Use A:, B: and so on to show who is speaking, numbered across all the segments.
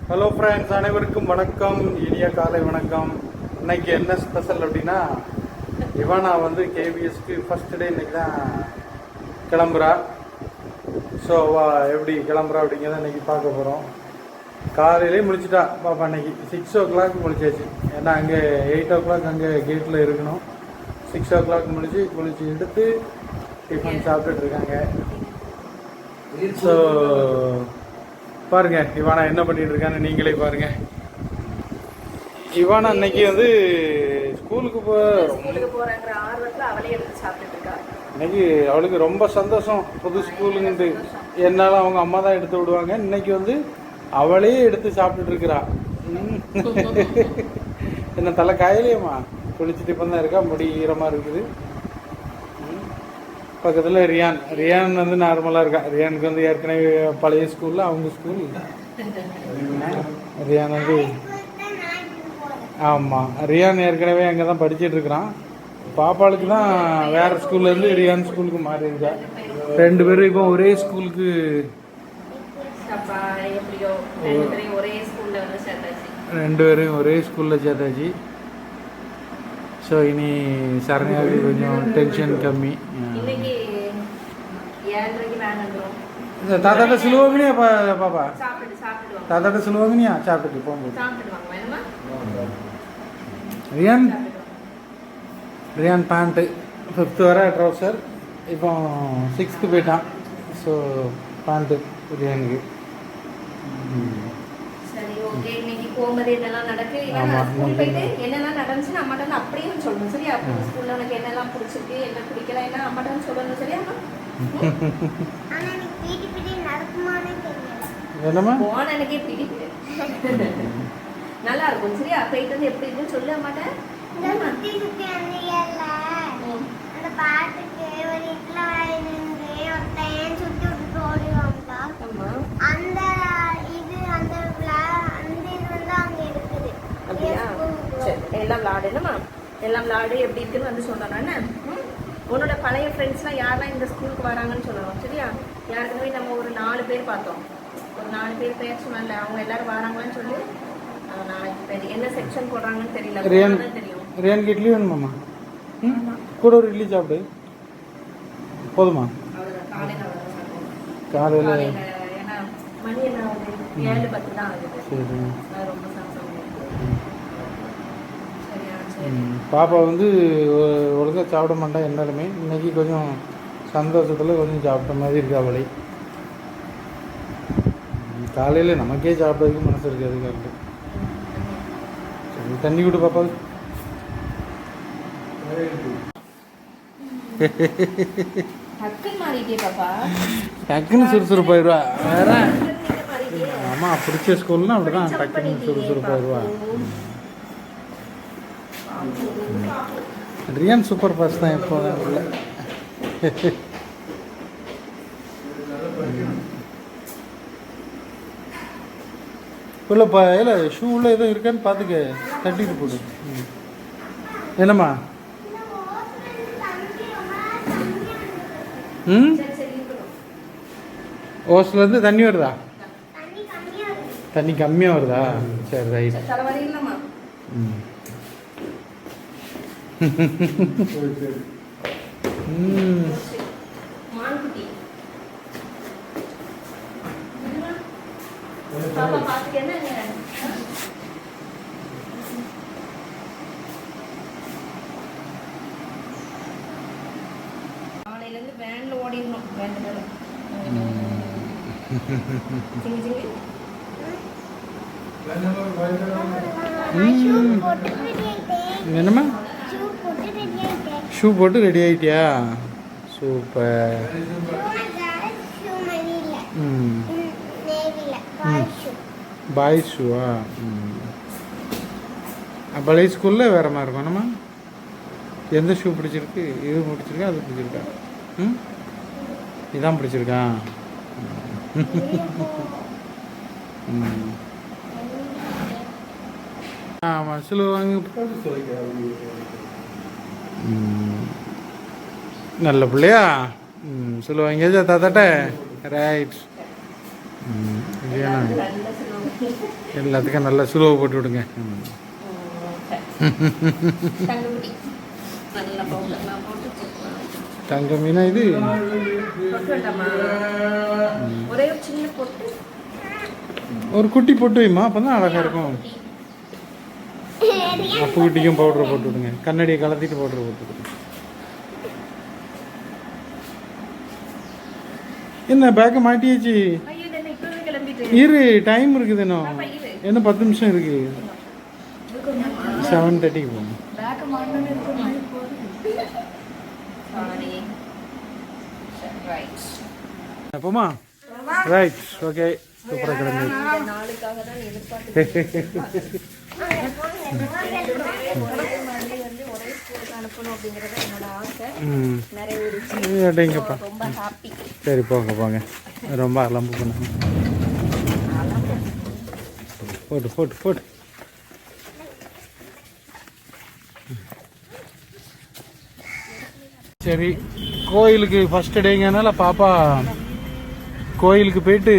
A: Hello friends, அனைவருக்கும் வணக்கம், இனிய காலை வணக்கம். இன்னைக்கு என்ன ஸ்பெஷல் அப்படின்னா, இவானா வந்து கேபிஎஸ்க்கு ஃபர்ஸ்ட் டே இன்னைக்கு தான் கிளம்புறா. ஸோ எப்படி கிளம்புறா அப்படிங்கிறத இன்னைக்கு பார்க்க போகிறோம். காலையிலே முடிச்சுட்டா பாப்பா. இன்னைக்கு 6 o'clock முடிச்சாச்சு. ஏன்னா அங்கே 8 o'clock அங்கே கேட்டில் இருக்கணும். 6 o'clock குளிச்சு எடுத்து டிஃபன் சாப்பிட்டுட்டு இருக்காங்க. ஸோ பாருங்க இவானா என்ன பண்ணிட்டு இருக்கான்னு நீங்களே பாருங்க. இவானா இன்னைக்கு வந்து ஸ்கூலுக்கு
B: போறாங்கிற ஆர்வத்துல அவளே எடுத்து சாப்பிட்டுட்டு இருக்கா.
A: இன்னைக்கு அவளுக்கு ரொம்ப சந்தோஷம். புது ஸ்கூலுங்கன்ட்டு என்னாலும் அவங்க அம்மா தான் எடுத்து விடுவாங்க. இன்னைக்கு வந்து அவளே எடுத்து சாப்பிட்டுட்டு இருக்கிறா. என்ன தலை காயலையம்மா, குளிச்சுட்டு இப்போ தான் இருக்கா, முடி ஈரமாக இருக்குது. பக்கத்தில் ரியான் வந்து நார்மலாக இருக்கா. ரியானுக்கு வந்து ஏற்கனவே பழைய ஸ்கூலில் அவங்க ஸ்கூல். ரியான் வந்து ஆமாம், ரியான் ஏற்கனவே அங்கே தான் படிச்சுட்டு இருக்கிறான். பாப்பாளுக்கு தான் வேறு ஸ்கூல்லேருந்து ரியான் ஸ்கூலுக்கு மாறி இருக்கா. 2 பேரும் இப்போ ஒரே ஸ்கூலுக்கு, 2 பேரையும் ஒரே ஸ்கூலில் சேர்த்தாச்சு. ஸோ இனி சரணியாவுக்கு கொஞ்சம் டென்ஷன் கம்மி. தாத்தாட்ட சொல்லுவாங்கனியா பாப்பா, தாத்தாட்ட சொல்லுவாங்கனியா சாப்பிட்டுட்டு போகும்போது. ரியான் பேண்ட்டு 5th வர ட்ரௌசர், இப்போ 6th போயிட்டான். ஸோ பேண்ட்டு ரியானுக்கு.
B: போகும்போது என்னெல்லாம் நடக்கு, ஸ்கூல் போயிட்டு என்னெல்லாம் நடந்துச்சுன்னு அம்மாட்ட அப்படியே சொல்லணும். சரியா? ஸ்கூல்ல உனக்கு என்னெல்லாம் பிடிச்சிருக்கு, என்ன பிடிக்கல, என்ன அம்மாட்ட சொல்லணும். சரியா? போன எனக்கே பிடிக்குது, நல்லா இருக்கும். சரியா? போயிட்டு வந்து எப்படி இருக்குன்னு சொல்லு அம்மாட்ட. எல்லாம் விளாடு, என்னம்மா எல்லாம் விளாடு, எப்படி இருக்குன்னு வந்து சொல்லணும். என்ன உன்னோட பழைய ஃப்ரெண்ட்ஸ்லாம் யாரெல்லாம் இந்த ஸ்கூலுக்கு வராங்கன்னு சொல்லணும். சரியா? யாருக்குமே நம்ம ஒரு 4 பேர் பார்த்தோம். ஒரு 4 பேர் பேர் சொன்னல, அவங்க எல்லாரும் வராங்களான்னு சொல்லி நாளைக்கு என்ன செக்ஷன் போடுறாங்கன்னு தெரியல. தெரியும்.
A: ரியான் இட்லி வேணுமாம்மா? கூட ஒரு இட்லி சாப்பிடு போதுமா? காலையில்
B: ஏன்னா மணி என்ன ஆகுது, 7:10 தான் ஆகுது. சரி, ரொம்ப
A: பாப்பா வந்து ஒழுங்காக சாப்பிட மாட்டா என்னாலுமே. இன்னைக்கு கொஞ்சம் சந்தோஷத்தில் கொஞ்சம் சாப்பிட்ட மாதிரி இருக்கு அவளை. காலையில் நமக்கே சாப்பிட்றதுக்கு மனசு இருக்காது. கரெக்டு. சரி, தண்ணி விட்டு பாப்பா. டக்குன்னு சுறுசுறுப்பாயிருவா. வேற ஆமா, பிடிச்ச ஸ்கூல்னா அப்படிதான், டக்குன்னு சுறுசுறுப்பாயிருவா. ரியான் சூப்பர் ஃபாஸ்ட் தான் இப்போ உள்ள. உள்ள இல்லை ஷூ உள்ள எதுவும் இருக்கான்னு பார்த்துக்க, தட்டிட்டு போடு. என்னம்மா? ஓஸ்லேருந்து தண்ணி வருதா? தண்ணி கம்மியாக வருதா? சரி, ரைட்.
B: காலையிலேருந்து வேன்ல ஓடிடணும்.
A: என்னம்மா? ஷூ போட்டு ரெடி ஆகிட்டியா? சூப்பர். பாய்ஸ் ஷூவா? பழைய ஸ்கூலில் வேறு மாதிரி இருக்கும். என்னம்மா எந்த ஷூ பிடிச்சிருக்கு? இது பிடிச்சிருக்கா, அது பிடிச்சிருக்கா? இதான் பிடிச்சிருக்கா? ஆமாம், சொல்லுவாங்க. நல்ல பிள்ளையா? சொல்லுவாங்க தாத்தாட்ட. ரைட். எல்லாத்துக்கும் நல்லா சுலுவை போட்டு விடுங்க.
B: தங்கக்குட்டி நல்ல பவுடர்லாம் போட்டு
A: தங்க மீனா இது?
B: ஒரே ஒரு சின்ன பொட்டு,
A: ஒரு குட்டி போட்டு வைமா, அப்பதான் அழகா இருக்கும். அப்பு குட்டிக்கும் பவுடர் போட்டு விடுங்க. கண்ணாடியை கலத்திட்டு பவுடர் போட்டு விடுங்க. என்ன பேக்கை மாட்டியாச்சு? இரு, டைம் இருக்குது இன்னும். என்ன 10 நிமிஷம் இருக்கு. 7:30 போகும். போமா? ரைட், ஓகே, சூப்பராக கிளம்பி. சரி, போங்க போங்க, ரொம்ப அலம்பு பண்ண. போட்டு போட்டு போட்டு. சரி, கோயிலுக்கு ஃபர்ஸ்ட் டேங்கனால பாப்பா கோயிலுக்கு போயிட்டு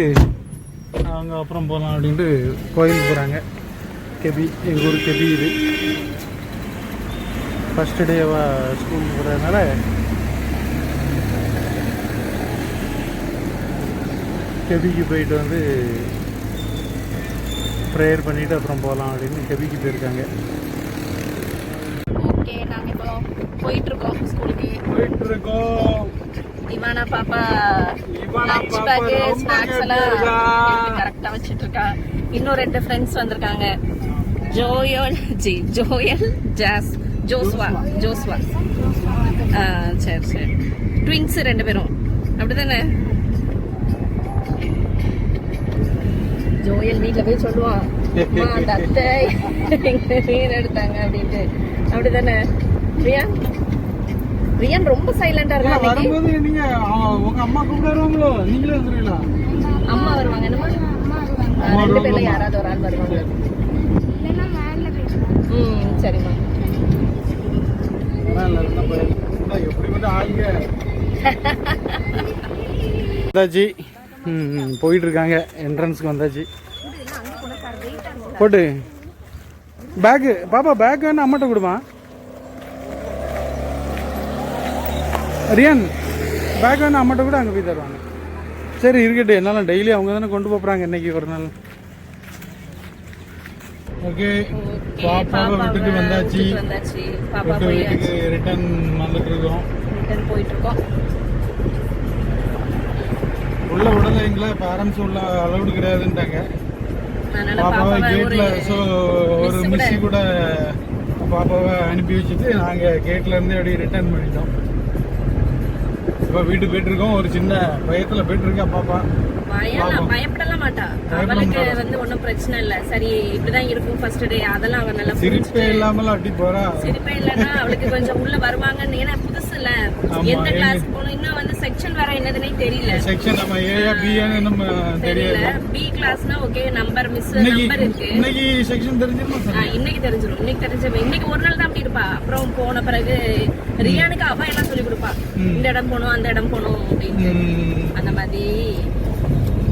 A: அவங்க அப்புறம் போகலாம் அப்படின்ட்டு கோயிலுக்கு போகிறாங்க. கெபி, எங்கள் ஊர் கெபி. இது ஃபர்ஸ்ட் டேவா ஸ்கூலுக்கு போகிறதுனால கெபிக்கு போயிட்டு வந்து ப்ரேயர் பண்ணிவிட்டு அப்புறம் போகலாம் அப்படின்னு கெபிக்கு போயிருக்காங்க.
B: ஓகே, நாங்கள் இப்போ போயிட்டுருக்கோம் ஸ்கூலுக்கு.
A: போயிட்டுருக்கோம்.
B: இவானா பாப்பா லஞ்ச் பேக் ஸ்நாக்ஸ் எல்லாம் கரெக்டாக வச்சுட்டு இருக்கா. இன்னும் 2 ஃப்ரெண்ட்ஸ் வந்திருக்காங்க. ஜோயல் ஜோஸ்வா. சரி சரி, ட்வின்ஸ் 2 பேரும், அப்படிதானே? ஜோயல் வீட்டில் போய் சொல்லுவான், அந்த அத்தை மீன் எடுத்தாங்க அப்படின்ட்டு, அப்படிதானே? ரியான் ரொம்ப சைலண்டா இருக்கா.
A: வரும்போது நீங்க உங்க அம்மா கூப்பிடுவாங்களோ, நீங்களே வந்துருவீங்களா?
B: அம்மா வருவாங்க. என்னமா 2 பேர்ல யாராவது ஒரு ஆள் வருவாங்க. சரிம்மா.
A: வந்தாச்சு, போயிட்டு இருக்காங்க. என்ட்ரன்ஸ்க்கு வந்தாச்சு. போட்டு பேக்கு, பாப்பா பேக் வேணா அம்மாட்ட கொடுமா. ரியான், பேக் வேணா அம்மாட்ட கூட அங்கே போய் தருவாங்க. சரி இருக்கட்டும், என்னாலும் டெய்லி அவங்க தானே கொண்டு போகிறாங்க. இன்னைக்கு ஒரு நாள். ஓகே, பாப்பாவை விட்டுட்டு வந்தாச்சு. வீட்டுக்கு ரிட்டர்ன் வந்துட்டு இருக்கோம். உள்ள விடல எங்களை, பேரண்ட்ஸ் உள்ள அலௌடு கிடையாதுன்ட்டாங்க. பாப்பாவை கேட்ல ஒரு மிஸ்ஸி கூட பாப்பாவை அனுப்பி வச்சுட்டு நாங்கள் கேட்ல இருந்து அப்படியே ரிட்டர்ன் பண்ணிட்டோம். இப்போ வீட்டுக்கு போயிட்டு இருக்கோம். ஒரு சின்ன பயத்துல போயிட்டு இருக்கா பாப்பா.
B: பயப்படலாம் மாட்டா. அவளுக்கு வந்து ஒன்னும் பிரச்சனை இல்ல. சரி, இப்படிதான் இருக்கும் ஃபர்ஸ்ட் டே, அதெல்லாம் அவ நல்லா
A: சிரிப்பே இல்லாம அப்படி போறா.
B: சிரிப்பே இல்லன்னா அவளுக்கு கொஞ்சம் உள்ள வருவாங்கன்னு. ஏன்னா புதுசு இல்ல, எந்த கிளாஸ் போகணும், இன்னும் வந்து செக்ஷன் வேற என்னதுன்னே தெரியல.
A: செக்ஷன் நம்ம ஏயா பியான்னு நம்ம தெரியல.
B: பி கிளாஸ்னா ஓகே, நம்பர் மிஸ் நம்பர் இருக்கு.
A: இன்னைக்கு செக்ஷன் தெரிஞ்சிருமா?
B: இன்னைக்கு தெரிஞ்சிரும். இன்னைக்கு ஒரு நாள் தான் அப்படி இருப்பா. அப்புறம் போன பிறகு ரியானுக்கு அவ எல்லாம் சொல்லி கொடுப்பா. இந்த இடம் போகணும், அந்த இடம் போகணும் அப்படின்னு, அந்த மாதிரி.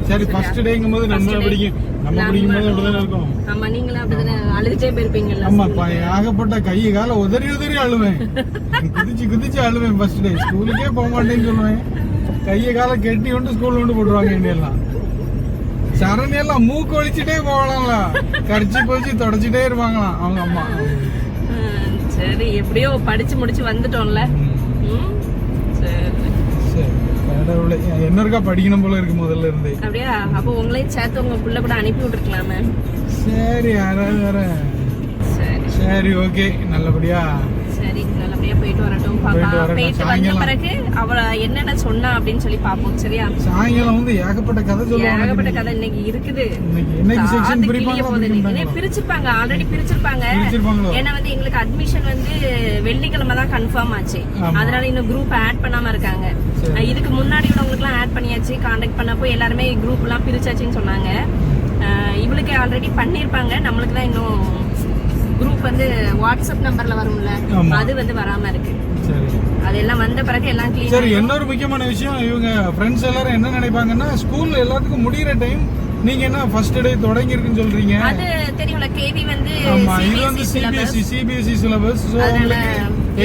A: சரி, ஃபர்ஸ்ட் டேங்கும்போது நம்ம படிக்கும்போது அப்படிதானே இருக்கும்.
B: ஆமா, நீங்களும் அப்படிதானே அழுதுட்டே போயிருப்பீங்கல்ல.
A: ஆமா, ஏகப்பட்ட கை கால உதறி அழுவேன். குதிச்சு அழுவேன். ஃபர்ஸ்ட் டே ஸ்கூலுக்கே போக மாட்டேன்னு சொல்லுவேன். கையை கால கெட்டி கொண்டு ஸ்கூல்ல கொண்டு போட்டுருவாங்க. என்னெல்லாம் சரணி எல்லாம் மூக்கு ஒழிச்சுட்டே போகலாம்ல, கடிச்சு போச்சு தொடச்சிட்டே இருப்பாங்களாம் அவங்க அம்மா.
B: சரி, எப்படியோ படிச்சு முடிச்சு வந்துட்டோம்ல.
A: என்ன இருக்கா படிக்கணும் போல இருக்கு முதல்ல இருந்து.
B: அப்படியா? அப்போ உங்களையும் சேர்த்து உங்க புள்ள கூட அனுப்பி விட்டுருக்கலாமே.
A: சரி, யாராவது வர. சரி, ஓகே, நல்லபடியா
B: போயிட்டு வரட்டும் பாப்பா. போயிட்டு வந்த பிறகு அவ என்னென்ன சொன்னா அப்படின்னு சொல்லி பாப்போம். சரியா?
A: சாயங்காலம் வந்து ஏகப்பட்ட கதை சொல்லுவாங்க.
B: ஏகப்பட்ட கதை இன்னைக்கு இருக்குது.
A: இன்னைக்கு செக்ஷன்
B: பிரிச்சிருப்பாங்க, ஆல்ரெடி பிரிச்சிருப்பாங்க. ஏன்னா வந்து எங்களுக்கு அட்மிஷன் வந்து வெள்ளிக்கிழமை தான் கன்ஃபார்ம் ஆச்சு. அதனால இன்னும் குரூப் ஆட் பண்ணாம இருக்காங்க. இதுக்கு முன்னாடி உள்ளவங்களுக்கு எல்லாம் ஆட் பண்ணியாச்சு. கான்டாக்ட் பண்ணப்போ எல்லாருமே குரூப் எல்லாம் பிரிச்சாச்சுன்னு சொன்னாங்க. இவளுக்கு ஆல்ரெடி பண்ணிருப்பாங்க. நம்மளுக்கு தான் இன்னும் குரூப் வந்து வாட்ஸ்அப் நம்பர்ல வரும்ல, அது வந்து வராம இருக்கு. அதெல்லாம் வந்த பிறகு எல்லாம் கிளீன்.
A: சரி, இன்னொரு முக்கியமான விஷயம், இவங்க ஃப்ரெண்ட்ஸ் எல்லாரும் என்ன நினைப்பாங்கன்னா, ஸ்கூல்ல எல்லாத்துக்கும் முடிகிற டைம் நீங்க என்ன ஃபர்ஸ்ட் டே தொடங்கி இருக்குன்னு சொல்றீங்க?
B: அது தெரியும்ல, கேவி வந்து
A: ஆமா, இது வந்து சிபிஎஸ்இ சிலபஸ். சோ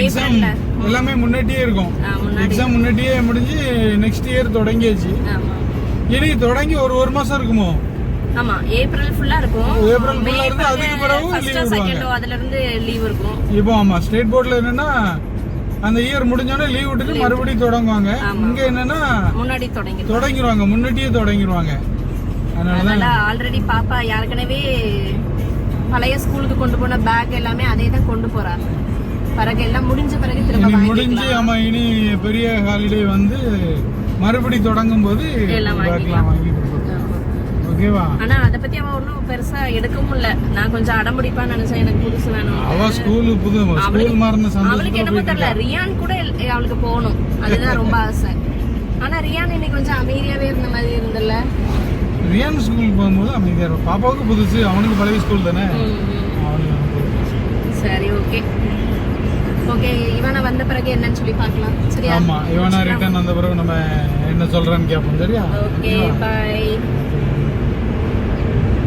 A: எக்ஸாம் எல்லாமே முன்னாடியே இருக்கும். எக்ஸாம் முன்னாடியே முடிஞ்சு நெக்ஸ்ட் இயர் தொடங்கியாச்சு. இனி தொடங்கி ஒரு மாசம் இருக்குமோ?
B: ஆமா, ஏப்ரல் ஃபுல்லா இருக்கும்.
A: ஏப்ரல் ஃபுல்லா இருந்து அதுக்கு பிறகு லீவ் விடுவாங்க.
B: அதுல இருந்து லீவ் இருக்கும்.
A: இப்போ ஆமா, ஸ்டேட் போர்ட்ல என்னன்னா அந்த இயர் முடிஞ்சோடனே லீவ் விட்டுட்டு மறுபடியும் தொடங்குவாங்க. இங்க என்னன்னா
B: முன்னாடி
A: தொடங்கிடுவாங்க, முன்னாடியே தொடங்கிடுவாங்க.
B: அதனால ஆல்ரெடி பாப்பா ஏற்கனவே பழைய ஸ்கூலுக்கு கொண்டு போன பேக் எல்லாமே அதே தான் கொண்டு போறாங்க. பிறகு எல்லாம் முடிஞ்ச பிறகு திரும்ப
A: முடிஞ்சு ஆமா, இனி பெரிய ஹாலிடே வந்து மறுபடியும் தொடங்கும் போது பேக்லாம் வாங்கி கொடுப்போம். ஓகேவா?
B: ஆனா அத பத்தி அவ ஒன்னும் பெருசா எடுக்கவும் இல்ல. நான் கொஞ்சம் அடம்பிடிப்பான்னு நினைச்சேன், எனக்கு புதுசு வேணும்.
A: அவ ஸ்கூல் மாறின சந்தோஷம்.
B: அவளுக்கு என்னமோ தெரியல, ரியான் கூட அவளுக்கு போகணும், அதுதான் ரொம்ப ஆசை. ஆனா ரியான் இன்னைக்கு கொஞ்சம் அமைதியாவே இருந்த மாதிரி இருந்தல்ல.
A: ரியான் ஸ்கூல் போகும்போது அமைதியா இருக்கும். பாப்பாவுக்கு புதுசு, அவனுக்கு பழைய ஸ்கூல் தானே.
B: சரி, ஓகே ஓகே. இவனை வந்த பிறகு என்னன்னு சொல்லி பார்க்கலாம். சரியா?
A: ஆமா, இவனா ரிட்டர்ன் வந்த பிறகு நம்ம என்ன சொல்றான்னு கேட்போம். சரியா?
B: ஓகே, பை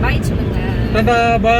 B: பை சொல்லுங்க.
A: டாடா, பை.